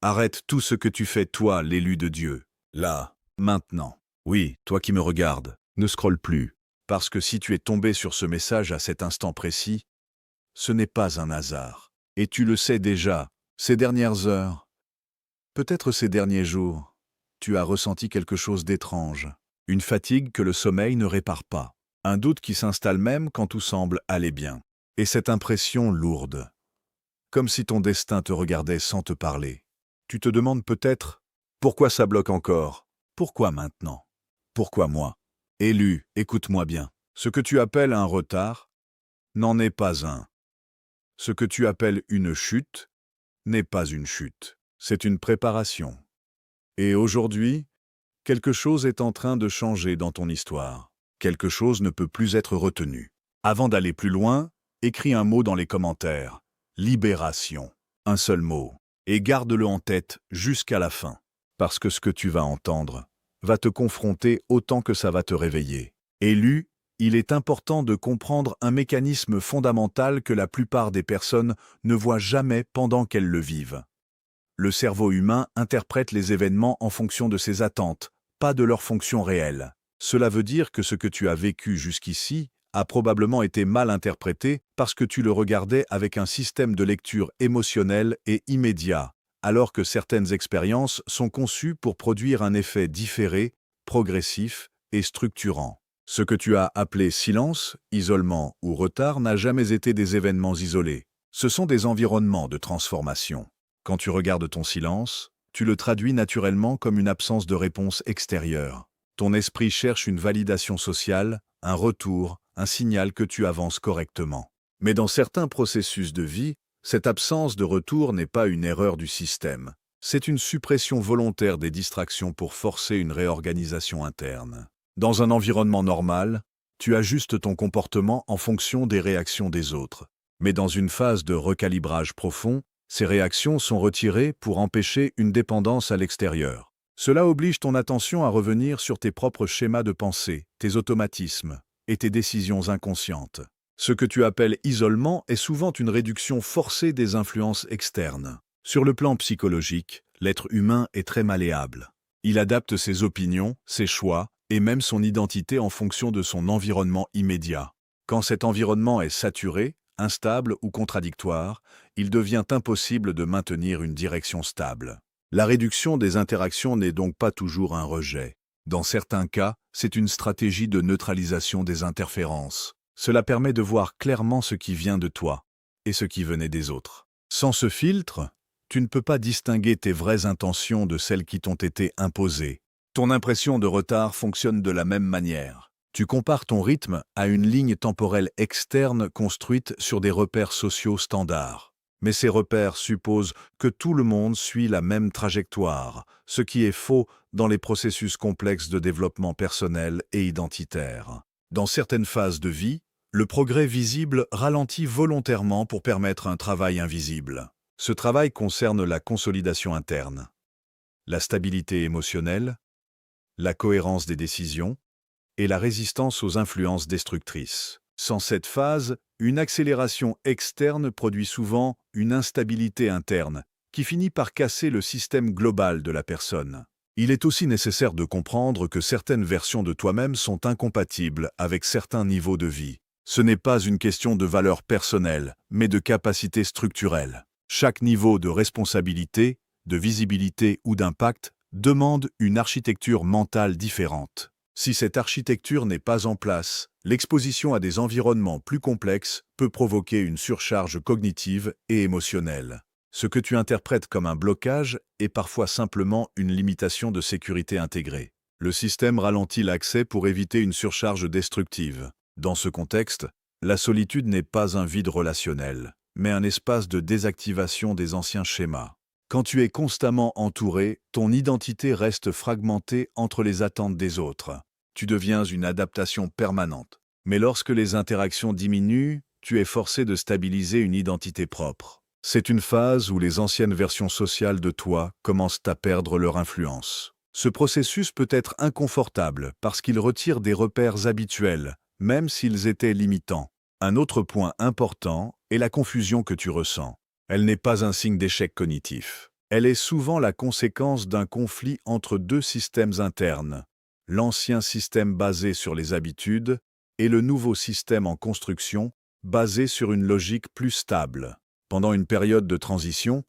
Arrête tout ce que tu fais, toi, l'élu de Dieu. Là, maintenant. Oui, toi qui me regardes, ne scrolle plus. Parce que si tu es tombé sur ce message à cet instant précis, ce n'est pas un hasard. Et tu le sais déjà, ces dernières heures, peut-être ces derniers jours, tu as ressenti quelque chose d'étrange. Une fatigue que le sommeil ne répare pas. Un doute qui s'installe même quand tout semble aller bien. Et cette impression lourde, comme si ton destin te regardait sans te parler. Tu te demandes peut-être, pourquoi ça bloque encore? Pourquoi maintenant? Pourquoi moi? Élu, écoute-moi bien. Ce que tu appelles un retard n'en est pas un. Ce que tu appelles une chute n'est pas une chute. C'est une préparation. Et aujourd'hui, quelque chose est en train de changer dans ton histoire. Quelque chose ne peut plus être retenu. Avant d'aller plus loin, écris un mot dans les commentaires. Libération. Un seul mot. Et garde-le en tête jusqu'à la fin. Parce que ce que tu vas entendre va te confronter autant que ça va te réveiller. Élu, il est important de comprendre un mécanisme fondamental que la plupart des personnes ne voient jamais pendant qu'elles le vivent. Le cerveau humain interprète les événements en fonction de ses attentes, pas de leur fonction réelle. Cela veut dire que ce que tu as vécu jusqu'ici a probablement été mal interprété parce que tu le regardais avec un système de lecture émotionnel et immédiat, alors que certaines expériences sont conçues pour produire un effet différé, progressif et structurant. Ce que tu as appelé silence, isolement ou retard n'a jamais été des événements isolés. Ce sont des environnements de transformation. Quand tu regardes ton silence, tu le traduis naturellement comme une absence de réponse extérieure. Ton esprit cherche une validation sociale, un retour, un signal que tu avances correctement. Mais dans certains processus de vie, cette absence de retour n'est pas une erreur du système. C'est une suppression volontaire des distractions pour forcer une réorganisation interne. Dans un environnement normal, tu ajustes ton comportement en fonction des réactions des autres. Mais dans une phase de recalibrage profond, ces réactions sont retirées pour empêcher une dépendance à l'extérieur. Cela oblige ton attention à revenir sur tes propres schémas de pensée, tes automatismes et tes décisions inconscientes. Ce que tu appelles isolement est souvent une réduction forcée des influences externes. Sur le plan psychologique, l'être humain est très malléable. Il adapte ses opinions, ses choix et même son identité en fonction de son environnement immédiat. Quand cet environnement est saturé, instable ou contradictoire, il devient impossible de maintenir une direction stable. La réduction des interactions n'est donc pas toujours un rejet. Dans certains cas, c'est une stratégie de neutralisation des interférences. Cela permet de voir clairement ce qui vient de toi et ce qui venait des autres. Sans ce filtre, tu ne peux pas distinguer tes vraies intentions de celles qui t'ont été imposées. Ton impression de retard fonctionne de la même manière. Tu compares ton rythme à une ligne temporelle externe construite sur des repères sociaux standards. Mais ces repères supposent que tout le monde suit la même trajectoire, ce qui est faux dans les processus complexes de développement personnel et identitaire. Dans certaines phases de vie, le progrès visible ralentit volontairement pour permettre un travail invisible. Ce travail concerne la consolidation interne, la stabilité émotionnelle, la cohérence des décisions, et la résistance aux influences destructrices. Sans cette phase, une accélération externe produit souvent une instabilité interne, qui finit par casser le système global de la personne. Il est aussi nécessaire de comprendre que certaines versions de toi-même sont incompatibles avec certains niveaux de vie. Ce n'est pas une question de valeur personnelle, mais de capacité structurelle. Chaque niveau de responsabilité, de visibilité ou d'impact demande une architecture mentale différente. Si cette architecture n'est pas en place, l'exposition à des environnements plus complexes peut provoquer une surcharge cognitive et émotionnelle. Ce que tu interprètes comme un blocage est parfois simplement une limitation de sécurité intégrée. Le système ralentit l'accès pour éviter une surcharge destructive. Dans ce contexte, la solitude n'est pas un vide relationnel, mais un espace de désactivation des anciens schémas. Quand tu es constamment entouré, ton identité reste fragmentée entre les attentes des autres. Tu deviens une adaptation permanente. Mais lorsque les interactions diminuent, tu es forcé de stabiliser une identité propre. C'est une phase où les anciennes versions sociales de toi commencent à perdre leur influence. Ce processus peut être inconfortable parce qu'il retire des repères habituels, même s'ils étaient limitants. Un autre point important est la confusion que tu ressens. Elle n'est pas un signe d'échec cognitif. Elle est souvent la conséquence d'un conflit entre deux systèmes internes, l'ancien système basé sur les habitudes et le nouveau système en construction basé sur une logique plus stable. Pendant une période de transition,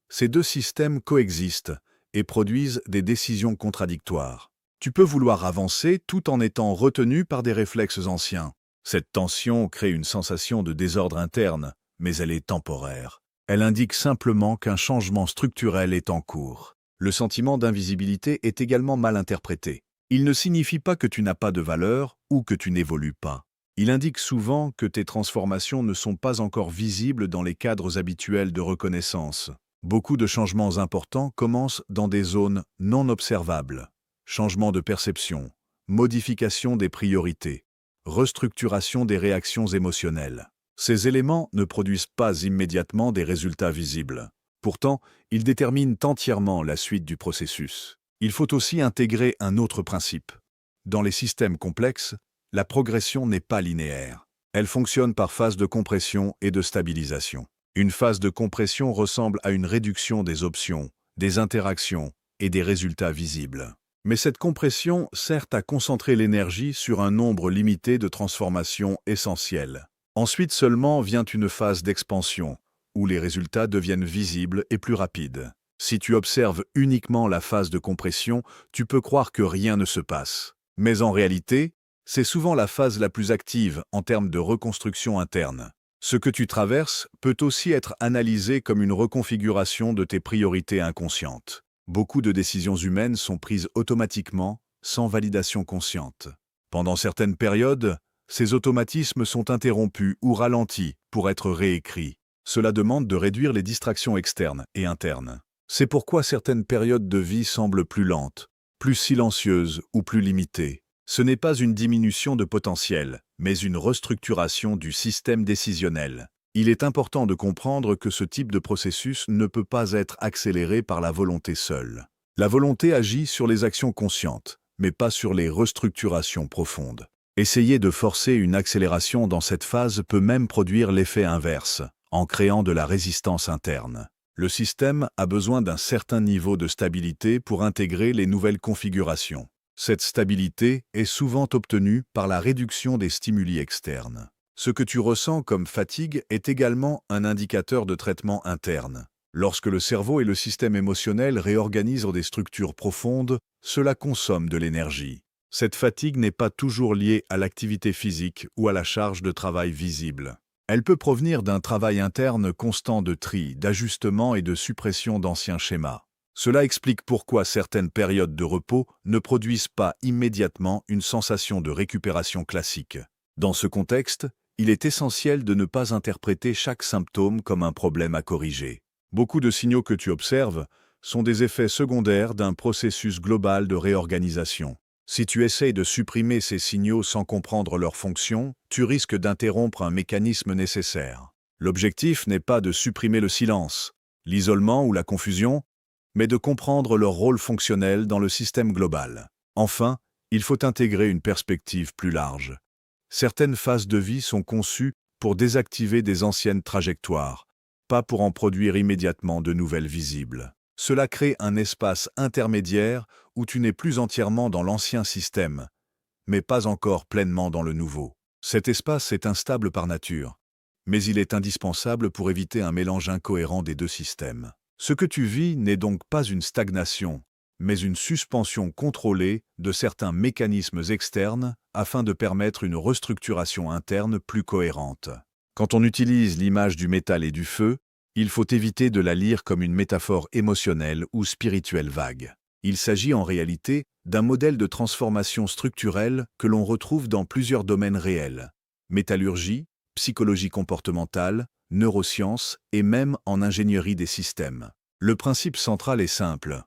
ces deux systèmes coexistent et produisent des décisions contradictoires. Tu peux vouloir avancer tout en étant retenu par des réflexes anciens. Cette tension crée une sensation de désordre interne, mais elle est temporaire. Elle indique simplement qu'un changement structurel est en cours. Le sentiment d'invisibilité est également mal interprété. Il ne signifie pas que tu n'as pas de valeur ou que tu n'évolues pas. Il indique souvent que tes transformations ne sont pas encore visibles dans les cadres habituels de reconnaissance. Beaucoup de changements importants commencent dans des zones non observables. Changement de perception, modification des priorités, restructuration des réactions émotionnelles. Ces éléments ne produisent pas immédiatement des résultats visibles. Pourtant, ils déterminent entièrement la suite du processus. Il faut aussi intégrer un autre principe. Dans les systèmes complexes, la progression n'est pas linéaire. Elle fonctionne par phase de compression et de stabilisation. Une phase de compression ressemble à une réduction des options, des interactions et des résultats visibles. Mais cette compression sert à concentrer l'énergie sur un nombre limité de transformations essentielles. Ensuite seulement vient une phase d'expansion, où les résultats deviennent visibles et plus rapides. Si tu observes uniquement la phase de compression, tu peux croire que rien ne se passe. Mais en réalité, c'est souvent la phase la plus active en termes de reconstruction interne. Ce que tu traverses peut aussi être analysé comme une reconfiguration de tes priorités inconscientes. Beaucoup de décisions humaines sont prises automatiquement, sans validation consciente. Pendant certaines périodes, ces automatismes sont interrompus ou ralentis pour être réécrits. Cela demande de réduire les distractions externes et internes. C'est pourquoi certaines périodes de vie semblent plus lentes, plus silencieuses ou plus limitées. Ce n'est pas une diminution de potentiel, mais une restructuration du système décisionnel. Il est important de comprendre que ce type de processus ne peut pas être accéléré par la volonté seule. La volonté agit sur les actions conscientes, mais pas sur les restructurations profondes. Essayer de forcer une accélération dans cette phase peut même produire l'effet inverse, en créant de la résistance interne. Le système a besoin d'un certain niveau de stabilité pour intégrer les nouvelles configurations. Cette stabilité est souvent obtenue par la réduction des stimuli externes. Ce que tu ressens comme fatigue est également un indicateur de traitement interne. Lorsque le cerveau et le système émotionnel réorganisent des structures profondes, cela consomme de l'énergie. Cette fatigue n'est pas toujours liée à l'activité physique ou à la charge de travail visible. Elle peut provenir d'un travail interne constant de tri, d'ajustement et de suppression d'anciens schémas. Cela explique pourquoi certaines périodes de repos ne produisent pas immédiatement une sensation de récupération classique. Dans ce contexte, il est essentiel de ne pas interpréter chaque symptôme comme un problème à corriger. Beaucoup de signaux que tu observes sont des effets secondaires d'un processus global de réorganisation. Si tu essayes de supprimer ces signaux sans comprendre leur fonction, tu risques d'interrompre un mécanisme nécessaire. L'objectif n'est pas de supprimer le silence, l'isolement ou la confusion, mais de comprendre leur rôle fonctionnel dans le système global. Enfin, il faut intégrer une perspective plus large. Certaines phases de vie sont conçues pour désactiver des anciennes trajectoires, pas pour en produire immédiatement de nouvelles visibles. Cela crée un espace intermédiaire où tu n'es plus entièrement dans l'ancien système, mais pas encore pleinement dans le nouveau. Cet espace est instable par nature, mais il est indispensable pour éviter un mélange incohérent des deux systèmes. Ce que tu vis n'est donc pas une stagnation, mais une suspension contrôlée de certains mécanismes externes afin de permettre une restructuration interne plus cohérente. Quand on utilise l'image du métal et du feu, il faut éviter de la lire comme une métaphore émotionnelle ou spirituelle vague. Il s'agit en réalité d'un modèle de transformation structurelle que l'on retrouve dans plusieurs domaines réels: métallurgie, psychologie comportementale, neurosciences et même en ingénierie des systèmes. Le principe central est simple.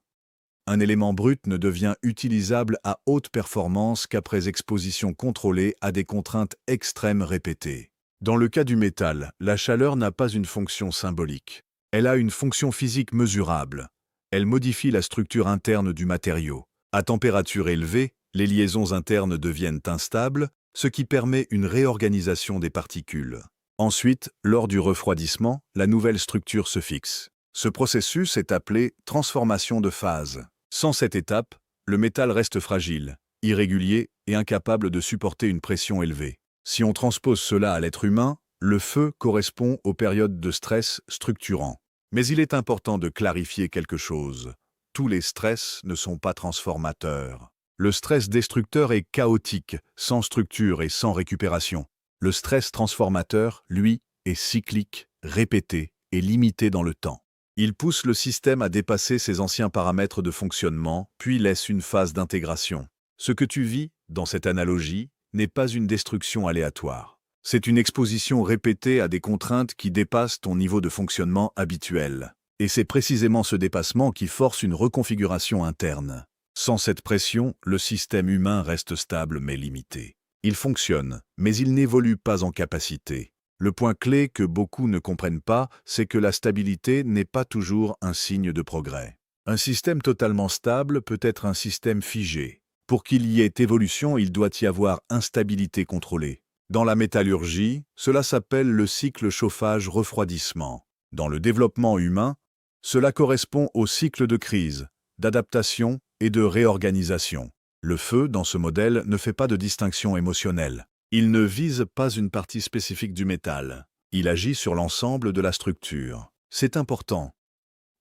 Un élément brut ne devient utilisable à haute performance qu'après exposition contrôlée à des contraintes extrêmes répétées. Dans le cas du métal, la chaleur n'a pas une fonction symbolique. Elle a une fonction physique mesurable. Elle modifie la structure interne du matériau. À température élevée, les liaisons internes deviennent instables, ce qui permet une réorganisation des particules. Ensuite, lors du refroidissement, la nouvelle structure se fixe. Ce processus est appelé transformation de phase. Sans cette étape, le métal reste fragile, irrégulier et incapable de supporter une pression élevée. Si on transpose cela à l'être humain, le feu correspond aux périodes de stress structurant. Mais il est important de clarifier quelque chose. Tous les stress ne sont pas transformateurs. Le stress destructeur est chaotique, sans structure et sans récupération. Le stress transformateur, lui, est cyclique, répété et limité dans le temps. Il pousse le système à dépasser ses anciens paramètres de fonctionnement, puis laisse une phase d'intégration. Ce que tu vis, dans cette analogie, n'est pas une destruction aléatoire. C'est une exposition répétée à des contraintes qui dépassent ton niveau de fonctionnement habituel. Et c'est précisément ce dépassement qui force une reconfiguration interne. Sans cette pression, le système humain reste stable mais limité. Il fonctionne, mais il n'évolue pas en capacité. Le point clé que beaucoup ne comprennent pas, c'est que la stabilité n'est pas toujours un signe de progrès. Un système totalement stable peut être un système figé. Pour qu'il y ait évolution, il doit y avoir instabilité contrôlée. Dans la métallurgie, cela s'appelle le cycle chauffage-refroidissement. Dans le développement humain, cela correspond au cycle de crise, d'adaptation et de réorganisation. Le feu, dans ce modèle, ne fait pas de distinction émotionnelle. Il ne vise pas une partie spécifique du métal. Il agit sur l'ensemble de la structure. C'est important,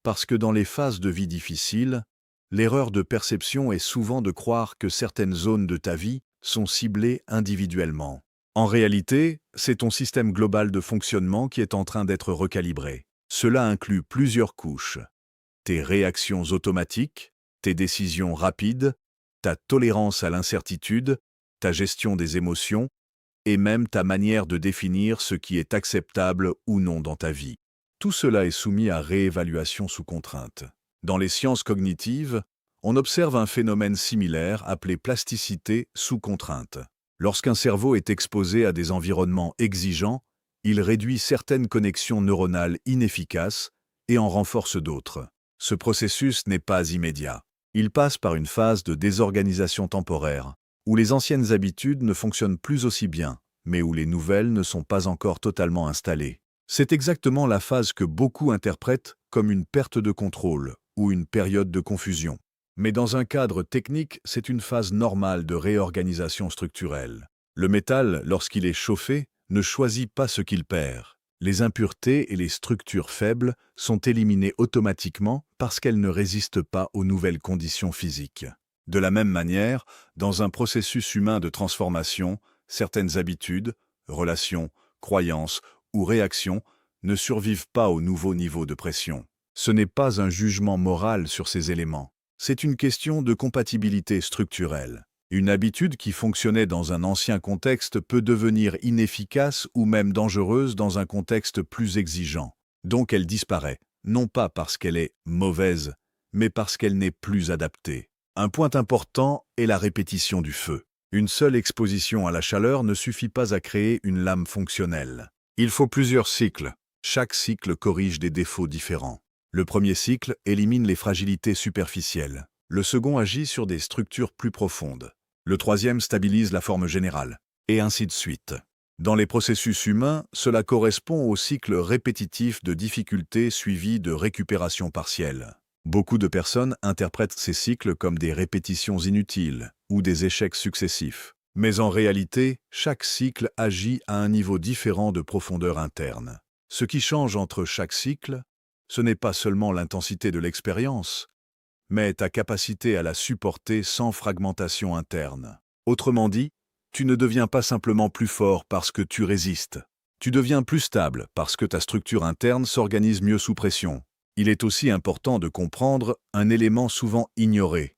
parce que dans les phases de vie difficiles, l'erreur de perception est souvent de croire que certaines zones de ta vie sont ciblées individuellement. En réalité, c'est ton système global de fonctionnement qui est en train d'être recalibré. Cela inclut plusieurs couches. Tes réactions automatiques, tes décisions rapides, ta tolérance à l'incertitude, ta gestion des émotions, et même ta manière de définir ce qui est acceptable ou non dans ta vie. Tout cela est soumis à réévaluation sous contrainte. Dans les sciences cognitives, on observe un phénomène similaire appelé plasticité sous contrainte. Lorsqu'un cerveau est exposé à des environnements exigeants, il réduit certaines connexions neuronales inefficaces et en renforce d'autres. Ce processus n'est pas immédiat. Il passe par une phase de désorganisation temporaire, où les anciennes habitudes ne fonctionnent plus aussi bien, mais où les nouvelles ne sont pas encore totalement installées. C'est exactement la phase que beaucoup interprètent comme une perte de contrôle ou une période de confusion. Mais dans un cadre technique, c'est une phase normale de réorganisation structurelle. Le métal, lorsqu'il est chauffé, ne choisit pas ce qu'il perd. Les impuretés et les structures faibles sont éliminées automatiquement parce qu'elles ne résistent pas aux nouvelles conditions physiques. De la même manière, dans un processus humain de transformation, certaines habitudes, relations, croyances ou réactions ne survivent pas au nouveau niveau de pression. Ce n'est pas un jugement moral sur ces éléments. C'est une question de compatibilité structurelle. Une habitude qui fonctionnait dans un ancien contexte peut devenir inefficace ou même dangereuse dans un contexte plus exigeant. Donc elle disparaît, non pas parce qu'elle est mauvaise, mais parce qu'elle n'est plus adaptée. Un point important est la répétition du feu. Une seule exposition à la chaleur ne suffit pas à créer une lame fonctionnelle. Il faut plusieurs cycles. Chaque cycle corrige des défauts différents. Le premier cycle élimine les fragilités superficielles. Le second agit sur des structures plus profondes. Le troisième stabilise la forme générale. Et ainsi de suite. Dans les processus humains, cela correspond au cycle répétitif de difficultés suivi de récupération partielle. Beaucoup de personnes interprètent ces cycles comme des répétitions inutiles ou des échecs successifs. Mais en réalité, chaque cycle agit à un niveau différent de profondeur interne. Ce qui change entre chaque cycle, ce n'est pas seulement l'intensité de l'expérience, mais ta capacité à la supporter sans fragmentation interne. Autrement dit, tu ne deviens pas simplement plus fort parce que tu résistes. Tu deviens plus stable parce que ta structure interne s'organise mieux sous pression. Il est aussi important de comprendre un élément souvent ignoré.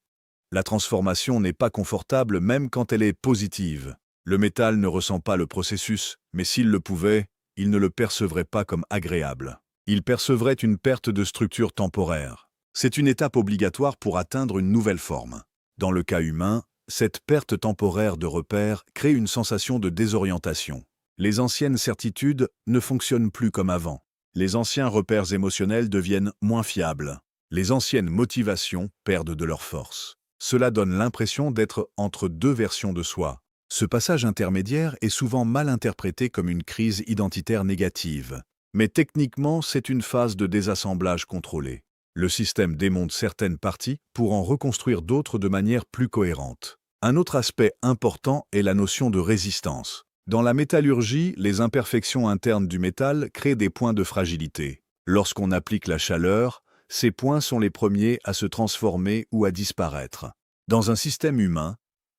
La transformation n'est pas confortable même quand elle est positive. Le métal ne ressent pas le processus, mais s'il le pouvait, il ne le percevrait pas comme agréable. Il percevrait une perte de structure temporaire. C'est une étape obligatoire pour atteindre une nouvelle forme. Dans le cas humain, cette perte temporaire de repères crée une sensation de désorientation. Les anciennes certitudes ne fonctionnent plus comme avant. Les anciens repères émotionnels deviennent moins fiables. Les anciennes motivations perdent de leur force. Cela donne l'impression d'être entre deux versions de soi. Ce passage intermédiaire est souvent mal interprété comme une crise identitaire négative. Mais techniquement, c'est une phase de désassemblage contrôlé. Le système démonte certaines parties pour en reconstruire d'autres de manière plus cohérente. Un autre aspect important est la notion de résistance. Dans la métallurgie, les imperfections internes du métal créent des points de fragilité. Lorsqu'on applique la chaleur, ces points sont les premiers à se transformer ou à disparaître. Dans un système humain,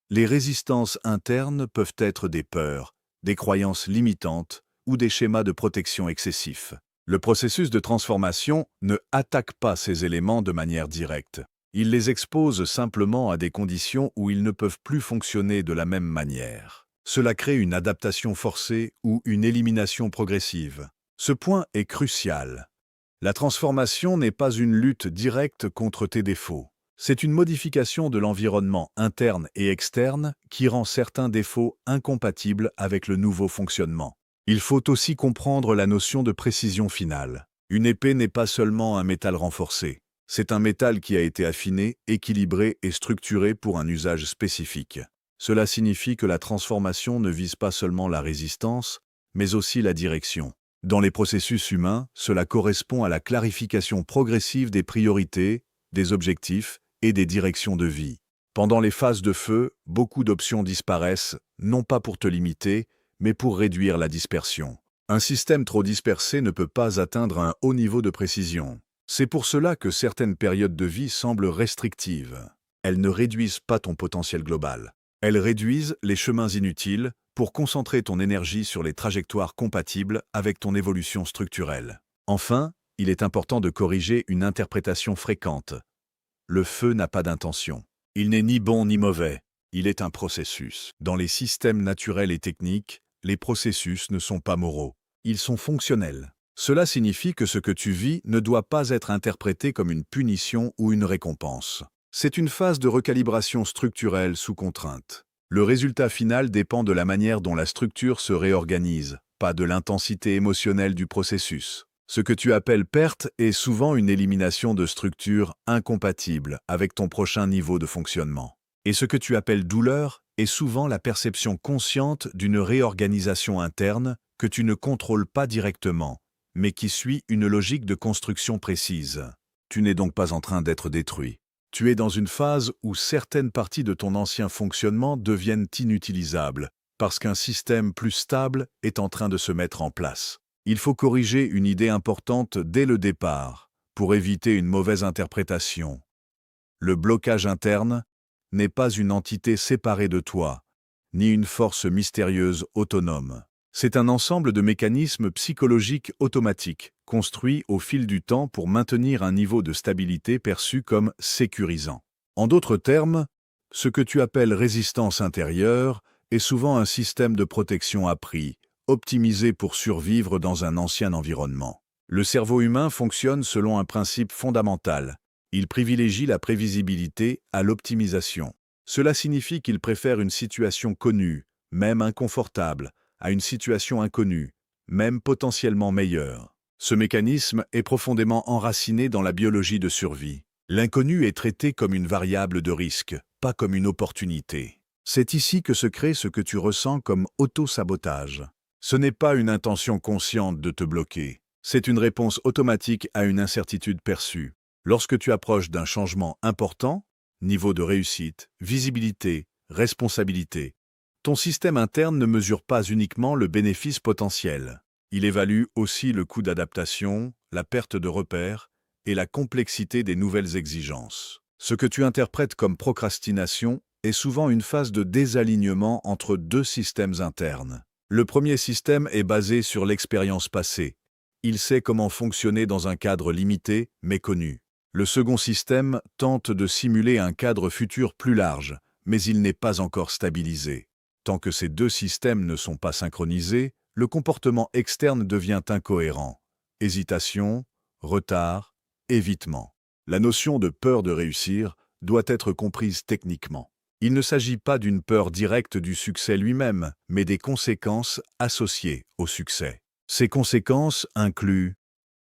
les résistances internes peuvent être des peurs, des croyances limitantes ou des schémas de protection excessifs. Le processus de transformation ne attaque pas ces éléments de manière directe. Il les expose simplement à des conditions où ils ne peuvent plus fonctionner de la même manière. Cela crée une adaptation forcée ou une élimination progressive. Ce point est crucial. La transformation n'est pas une lutte directe contre tes défauts. C'est une modification de l'environnement interne et externe qui rend certains défauts incompatibles avec le nouveau fonctionnement. Il faut aussi comprendre la notion de précision finale. Une épée n'est pas seulement un métal renforcé. C'est un métal qui a été affiné, équilibré et structuré pour un usage spécifique. Cela signifie que la transformation ne vise pas seulement la résistance, mais aussi la direction. Dans les processus humains, cela correspond à la clarification progressive des priorités, des objectifs et des directions de vie. Pendant les phases de feu, beaucoup d'options disparaissent, non pas pour te limiter, mais pour réduire la dispersion. Un système trop dispersé ne peut pas atteindre un haut niveau de précision. C'est pour cela que certaines périodes de vie semblent restrictives. Elles ne réduisent pas ton potentiel global. Elles réduisent les chemins inutiles pour concentrer ton énergie sur les trajectoires compatibles avec ton évolution structurelle. Enfin, il est important de corriger une interprétation fréquente. Le feu n'a pas d'intention. Il n'est ni bon ni mauvais. Il est un processus. Dans les systèmes naturels et techniques, les processus ne sont pas moraux. Ils sont fonctionnels. Cela signifie que ce que tu vis ne doit pas être interprété comme une punition ou une récompense. C'est une phase de recalibration structurelle sous contrainte. Le résultat final dépend de la manière dont la structure se réorganise, pas de l'intensité émotionnelle du processus. Ce que tu appelles perte est souvent une élimination de structures incompatibles avec ton prochain niveau de fonctionnement. Et ce que tu appelles douleur est souvent la perception consciente d'une réorganisation interne que tu ne contrôles pas directement, mais qui suit une logique de construction précise. Tu n'es donc pas en train d'être détruit. Tu es dans une phase où certaines parties de ton ancien fonctionnement deviennent inutilisables, parce qu'un système plus stable est en train de se mettre en place. Il faut corriger une idée importante dès le départ, pour éviter une mauvaise interprétation. Le blocage interne n'est pas une entité séparée de toi, ni une force mystérieuse autonome. C'est un ensemble de mécanismes psychologiques automatiques, construits au fil du temps pour maintenir un niveau de stabilité perçu comme sécurisant. En d'autres termes, ce que tu appelles résistance intérieure est souvent un système de protection appris, optimisé pour survivre dans un ancien environnement. Le cerveau humain fonctionne selon un principe fondamental. Il privilégie la prévisibilité à l'optimisation. Cela signifie qu'il préfère une situation connue, même inconfortable, à une situation inconnue, même potentiellement meilleure. Ce mécanisme est profondément enraciné dans la biologie de survie. L'inconnu est traité comme une variable de risque, pas comme une opportunité. C'est ici que se crée ce que tu ressens comme auto-sabotage. Ce n'est pas une intention consciente de te bloquer. C'est une réponse automatique à une incertitude perçue. Lorsque tu approches d'un changement important, niveau de réussite, visibilité, responsabilité, ton système interne ne mesure pas uniquement le bénéfice potentiel. Il évalue aussi le coût d'adaptation, la perte de repères et la complexité des nouvelles exigences. Ce que tu interprètes comme procrastination est souvent une phase de désalignement entre deux systèmes internes. Le premier système est basé sur l'expérience passée. Il sait comment fonctionner dans un cadre limité, mais connu. Le second système tente de simuler un cadre futur plus large, mais il n'est pas encore stabilisé. Tant que ces deux systèmes ne sont pas synchronisés, le comportement externe devient incohérent. Hésitation, retard, évitement. La notion de peur de réussir doit être comprise techniquement. Il ne s'agit pas d'une peur directe du succès lui-même, mais des conséquences associées au succès. Ces conséquences incluent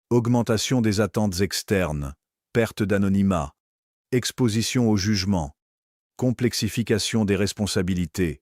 augmentation des attentes externes, perte d'anonymat, exposition au jugement, complexification des responsabilités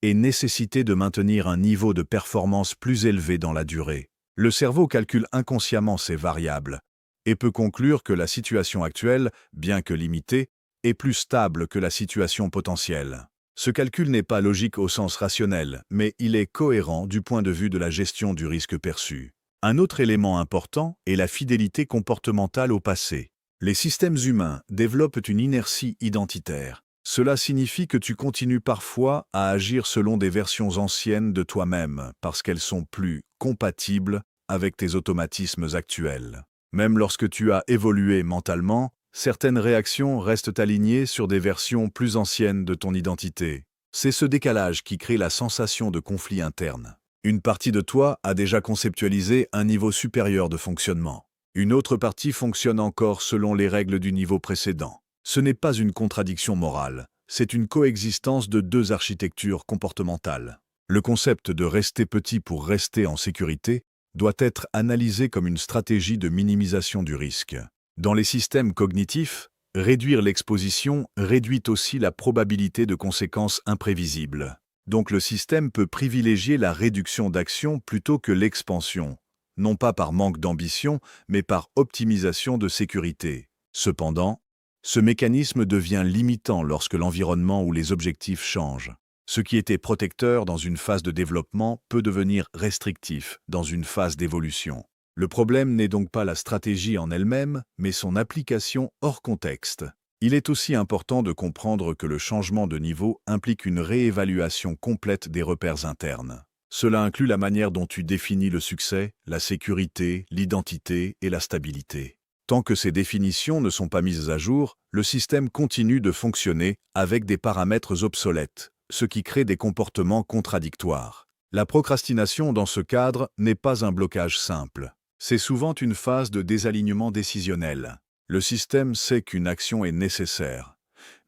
et nécessité de maintenir un niveau de performance plus élevé dans la durée. Le cerveau calcule inconsciemment ces variables et peut conclure que la situation actuelle, bien que limitée, est plus stable que la situation potentielle. Ce calcul n'est pas logique au sens rationnel, mais il est cohérent du point de vue de la gestion du risque perçu. Un autre élément important est la fidélité comportementale au passé. Les systèmes humains développent une inertie identitaire. Cela signifie que tu continues parfois à agir selon des versions anciennes de toi-même parce qu'elles sont plus compatibles avec tes automatismes actuels. Même lorsque tu as évolué mentalement, certaines réactions restent alignées sur des versions plus anciennes de ton identité. C'est ce décalage qui crée la sensation de conflit interne. Une partie de toi a déjà conceptualisé un niveau supérieur de fonctionnement. Une autre partie fonctionne encore selon les règles du niveau précédent. Ce n'est pas une contradiction morale, c'est une coexistence de deux architectures comportementales. Le concept de rester petit pour rester en sécurité doit être analysé comme une stratégie de minimisation du risque. Dans les systèmes cognitifs, réduire l'exposition réduit aussi la probabilité de conséquences imprévisibles. Donc le système peut privilégier la réduction d'action plutôt que l'expansion, non pas par manque d'ambition, mais par optimisation de sécurité. Cependant, ce mécanisme devient limitant lorsque l'environnement ou les objectifs changent. Ce qui était protecteur dans une phase de développement peut devenir restrictif dans une phase d'évolution. Le problème n'est donc pas la stratégie en elle-même, mais son application hors contexte. Il est aussi important de comprendre que le changement de niveau implique une réévaluation complète des repères internes. Cela inclut la manière dont tu définis le succès, la sécurité, l'identité et la stabilité. Tant que ces définitions ne sont pas mises à jour, le système continue de fonctionner avec des paramètres obsolètes, ce qui crée des comportements contradictoires. La procrastination dans ce cadre n'est pas un blocage simple. C'est souvent une phase de désalignement décisionnel. Le système sait qu'une action est nécessaire,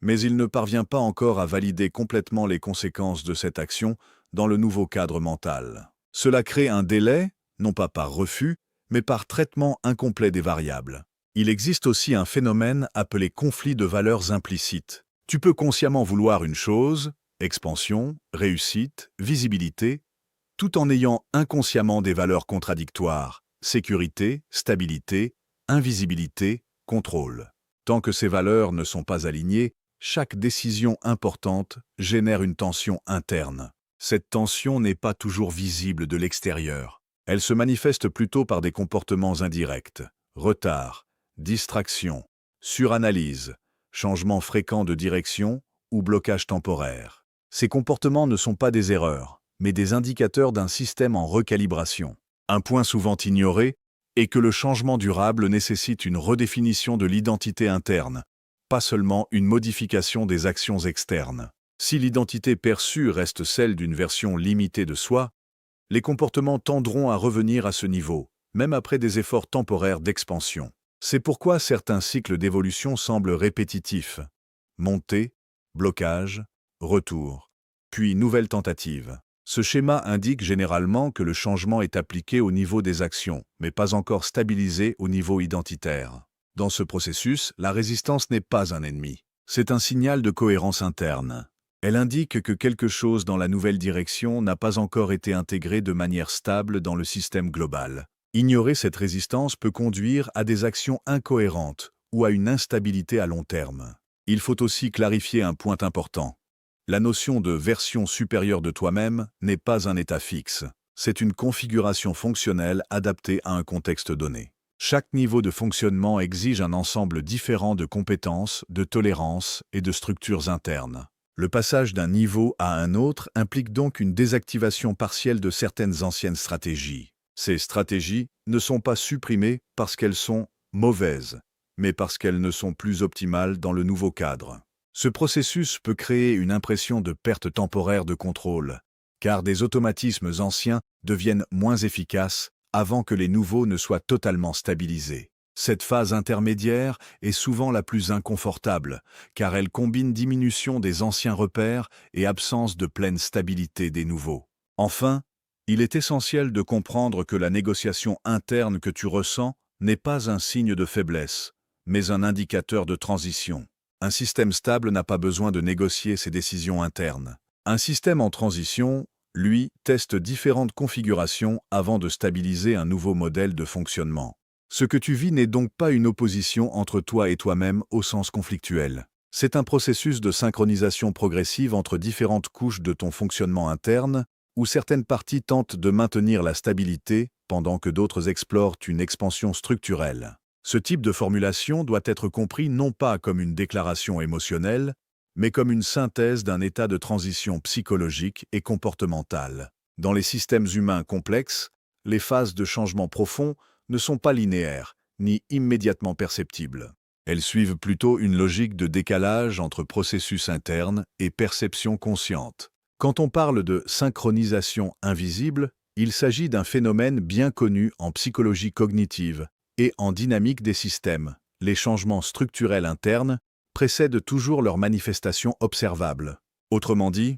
mais il ne parvient pas encore à valider complètement les conséquences de cette action dans le nouveau cadre mental. Cela crée un délai, non pas par refus, mais par traitement incomplet des variables. Il existe aussi un phénomène appelé conflit de valeurs implicites. Tu peux consciemment vouloir une chose, expansion, réussite, visibilité, tout en ayant inconsciemment des valeurs contradictoires, sécurité, stabilité, invisibilité, contrôle. Tant que ces valeurs ne sont pas alignées, chaque décision importante génère une tension interne. Cette tension n'est pas toujours visible de l'extérieur. Elle se manifeste plutôt par des comportements indirects, retard, distraction, suranalyse, changement fréquent de direction ou blocage temporaire. Ces comportements ne sont pas des erreurs, mais des indicateurs d'un système en recalibration. Un point souvent ignoré est que le changement durable nécessite une redéfinition de l'identité interne, pas seulement une modification des actions externes. Si l'identité perçue reste celle d'une version limitée de soi, les comportements tendront à revenir à ce niveau, même après des efforts temporaires d'expansion. C'est pourquoi certains cycles d'évolution semblent répétitifs. Montée, blocage, retour, puis nouvelle tentative. Ce schéma indique généralement que le changement est appliqué au niveau des actions, mais pas encore stabilisé au niveau identitaire. Dans ce processus, la résistance n'est pas un ennemi. C'est un signal de cohérence interne. Elle indique que quelque chose dans la nouvelle direction n'a pas encore été intégré de manière stable dans le système global. Ignorer cette résistance peut conduire à des actions incohérentes ou à une instabilité à long terme. Il faut aussi clarifier un point important. La notion de version supérieure de toi-même n'est pas un état fixe. C'est une configuration fonctionnelle adaptée à un contexte donné. Chaque niveau de fonctionnement exige un ensemble différent de compétences, de tolérances et de structures internes. Le passage d'un niveau à un autre implique donc une désactivation partielle de certaines anciennes stratégies. Ces stratégies ne sont pas supprimées parce qu'elles sont mauvaises, mais parce qu'elles ne sont plus optimales dans le nouveau cadre. Ce processus peut créer une impression de perte temporaire de contrôle, car des automatismes anciens deviennent moins efficaces avant que les nouveaux ne soient totalement stabilisés. Cette phase intermédiaire est souvent la plus inconfortable, car elle combine diminution des anciens repères et absence de pleine stabilité des nouveaux. Enfin, il est essentiel de comprendre que la négociation interne que tu ressens n'est pas un signe de faiblesse, mais un indicateur de transition. Un système stable n'a pas besoin de négocier ses décisions internes. Un système en transition, lui, teste différentes configurations avant de stabiliser un nouveau modèle de fonctionnement. Ce que tu vis n'est donc pas une opposition entre toi et toi-même au sens conflictuel. C'est un processus de synchronisation progressive entre différentes couches de ton fonctionnement interne, où certaines parties tentent de maintenir la stabilité pendant que d'autres explorent une expansion structurelle. Ce type de formulation doit être compris non pas comme une déclaration émotionnelle, mais comme une synthèse d'un état de transition psychologique et comportementale. Dans les systèmes humains complexes, les phases de changement profond ne sont pas linéaires, ni immédiatement perceptibles. Elles suivent plutôt une logique de décalage entre processus internes et perception consciente. Quand on parle de synchronisation invisible, il s'agit d'un phénomène bien connu en psychologie cognitive et en dynamique des systèmes. Les changements structurels internes précèdent toujours leur manifestation observable. Autrement dit,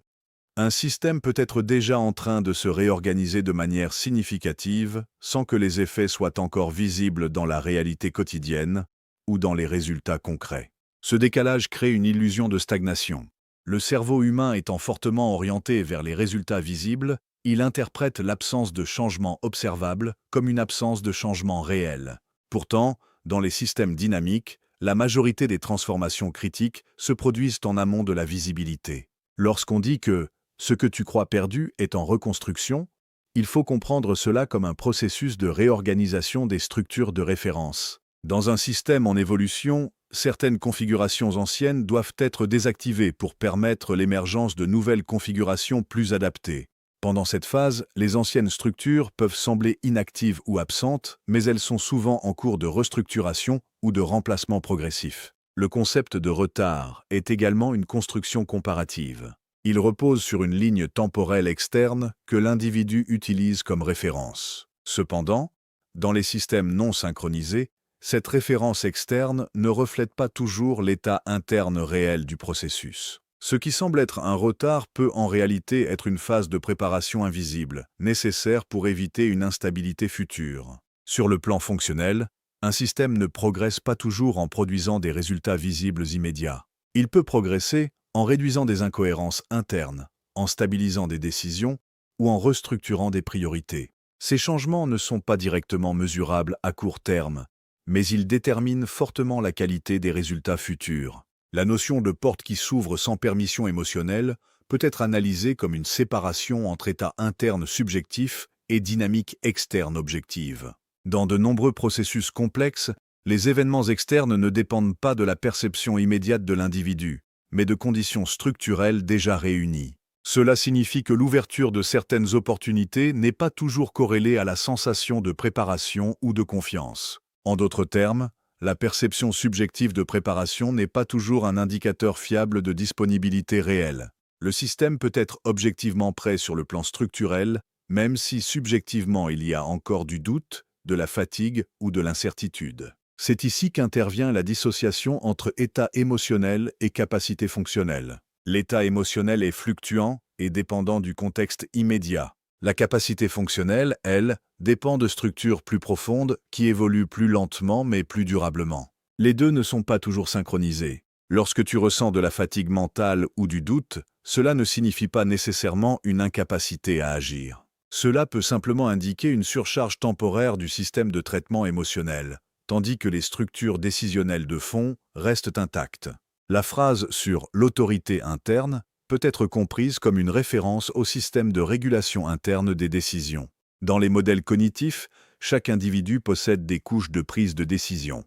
un système peut être déjà en train de se réorganiser de manière significative sans que les effets soient encore visibles dans la réalité quotidienne ou dans les résultats concrets. Ce décalage crée une illusion de stagnation. Le cerveau humain étant fortement orienté vers les résultats visibles, il interprète l'absence de changement observable comme une absence de changement réel. Pourtant, dans les systèmes dynamiques, la majorité des transformations critiques se produisent en amont de la visibilité. Lorsqu'on dit que ce que tu crois perdu est en reconstruction, il faut comprendre cela comme un processus de réorganisation des structures de référence. Dans un système en évolution, certaines configurations anciennes doivent être désactivées pour permettre l'émergence de nouvelles configurations plus adaptées. Pendant cette phase, les anciennes structures peuvent sembler inactives ou absentes, mais elles sont souvent en cours de restructuration ou de remplacement progressif. Le concept de retard est également une construction comparative. Il repose sur une ligne temporelle externe que l'individu utilise comme référence. Cependant, dans les systèmes non synchronisés, cette référence externe ne reflète pas toujours l'état interne réel du processus. Ce qui semble être un retard peut en réalité être une phase de préparation invisible, nécessaire pour éviter une instabilité future. Sur le plan fonctionnel, un système ne progresse pas toujours en produisant des résultats visibles immédiats. Il peut progresser en réduisant des incohérences internes, en stabilisant des décisions ou en restructurant des priorités. Ces changements ne sont pas directement mesurables à court terme, mais ils déterminent fortement la qualité des résultats futurs. La notion de porte qui s'ouvre sans permission émotionnelle peut être analysée comme une séparation entre état interne subjectif et dynamique externe objective. Dans de nombreux processus complexes, les événements externes ne dépendent pas de la perception immédiate de l'individu, mais de conditions structurelles déjà réunies. Cela signifie que l'ouverture de certaines opportunités n'est pas toujours corrélée à la sensation de préparation ou de confiance. En d'autres termes, la perception subjective de préparation n'est pas toujours un indicateur fiable de disponibilité réelle. Le système peut être objectivement prêt sur le plan structurel, même si subjectivement il y a encore du doute, de la fatigue ou de l'incertitude. C'est ici qu'intervient la dissociation entre état émotionnel et capacité fonctionnelle. L'état émotionnel est fluctuant et dépendant du contexte immédiat. La capacité fonctionnelle, elle, dépend de structures plus profondes qui évoluent plus lentement mais plus durablement. Les deux ne sont pas toujours synchronisés. Lorsque tu ressens de la fatigue mentale ou du doute, cela ne signifie pas nécessairement une incapacité à agir. Cela peut simplement indiquer une surcharge temporaire du système de traitement émotionnel, tandis que les structures décisionnelles de fond restent intactes. La phrase sur l'autorité interne peut être comprise comme une référence au système de régulation interne des décisions. Dans les modèles cognitifs, chaque individu possède des couches de prise de décision.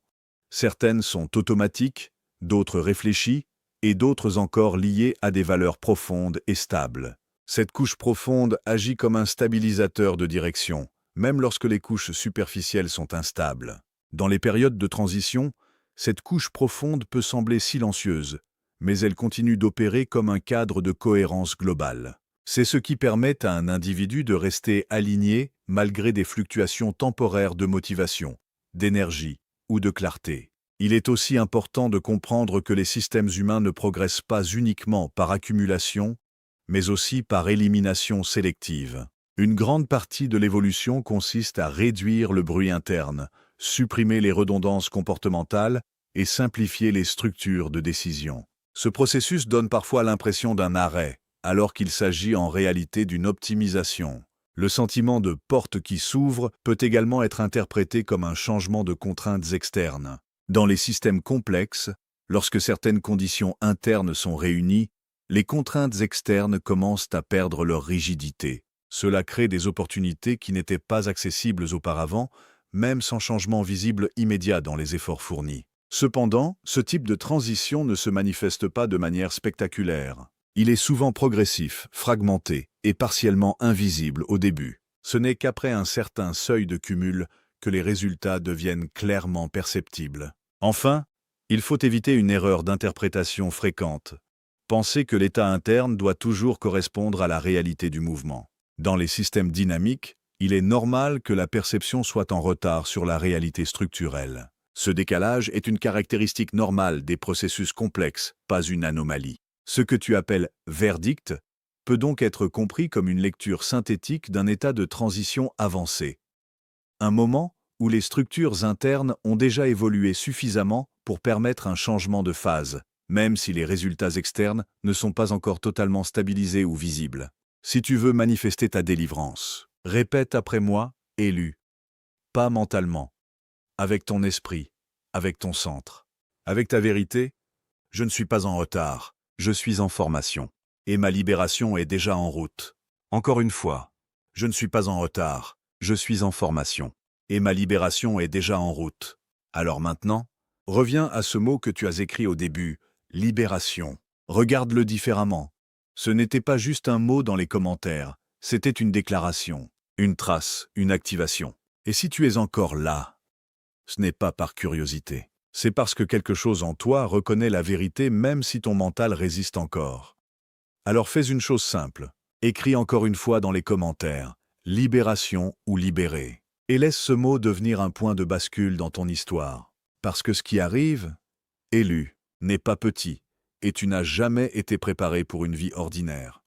Certaines sont automatiques, d'autres réfléchies, et d'autres encore liées à des valeurs profondes et stables. Cette couche profonde agit comme un stabilisateur de direction, même lorsque les couches superficielles sont instables. Dans les périodes de transition, cette couche profonde peut sembler silencieuse, mais elle continue d'opérer comme un cadre de cohérence globale. C'est ce qui permet à un individu de rester aligné malgré des fluctuations temporaires de motivation, d'énergie ou de clarté. Il est aussi important de comprendre que les systèmes humains ne progressent pas uniquement par accumulation, mais aussi par élimination sélective. Une grande partie de l'évolution consiste à réduire le bruit interne, supprimer les redondances comportementales et simplifier les structures de décision. Ce processus donne parfois l'impression d'un arrêt, alors qu'il s'agit en réalité d'une optimisation. Le sentiment de porte qui s'ouvre peut également être interprété comme un changement de contraintes externes. Dans les systèmes complexes, lorsque certaines conditions internes sont réunies, les contraintes externes commencent à perdre leur rigidité. Cela crée des opportunités qui n'étaient pas accessibles auparavant, même sans changement visible immédiat dans les efforts fournis. Cependant, ce type de transition ne se manifeste pas de manière spectaculaire. Il est souvent progressif, fragmenté et partiellement invisible au début. Ce n'est qu'après un certain seuil de cumul que les résultats deviennent clairement perceptibles. Enfin, il faut éviter une erreur d'interprétation fréquente. Penser que l'état interne doit toujours correspondre à la réalité du mouvement. Dans les systèmes dynamiques, il est normal que la perception soit en retard sur la réalité structurelle. Ce décalage est une caractéristique normale des processus complexes, pas une anomalie. Ce que tu appelles « verdict » peut donc être compris comme une lecture synthétique d'un état de transition avancé. Un moment où les structures internes ont déjà évolué suffisamment pour permettre un changement de phase, même si les résultats externes ne sont pas encore totalement stabilisés ou visibles. Si tu veux manifester ta délivrance, répète après moi, élu. Pas mentalement. Avec ton esprit, avec ton centre. Avec ta vérité, je ne suis pas en retard, je suis en formation. Et ma libération est déjà en route. Encore une fois, je ne suis pas en retard, je suis en formation. Et ma libération est déjà en route. Alors maintenant, reviens à ce mot que tu as écrit au début, libération. Regarde-le différemment. Ce n'était pas juste un mot dans les commentaires, c'était une déclaration, une trace, une activation. Et si tu es encore là, ce n'est pas par curiosité. C'est parce que quelque chose en toi reconnaît la vérité même si ton mental résiste encore. Alors fais une chose simple. Écris encore une fois dans les commentaires « libération » ou « libéré ». Et laisse ce mot devenir un point de bascule dans ton histoire. Parce que ce qui arrive, élu, n'est pas petit, et tu n'as jamais été préparé pour une vie ordinaire.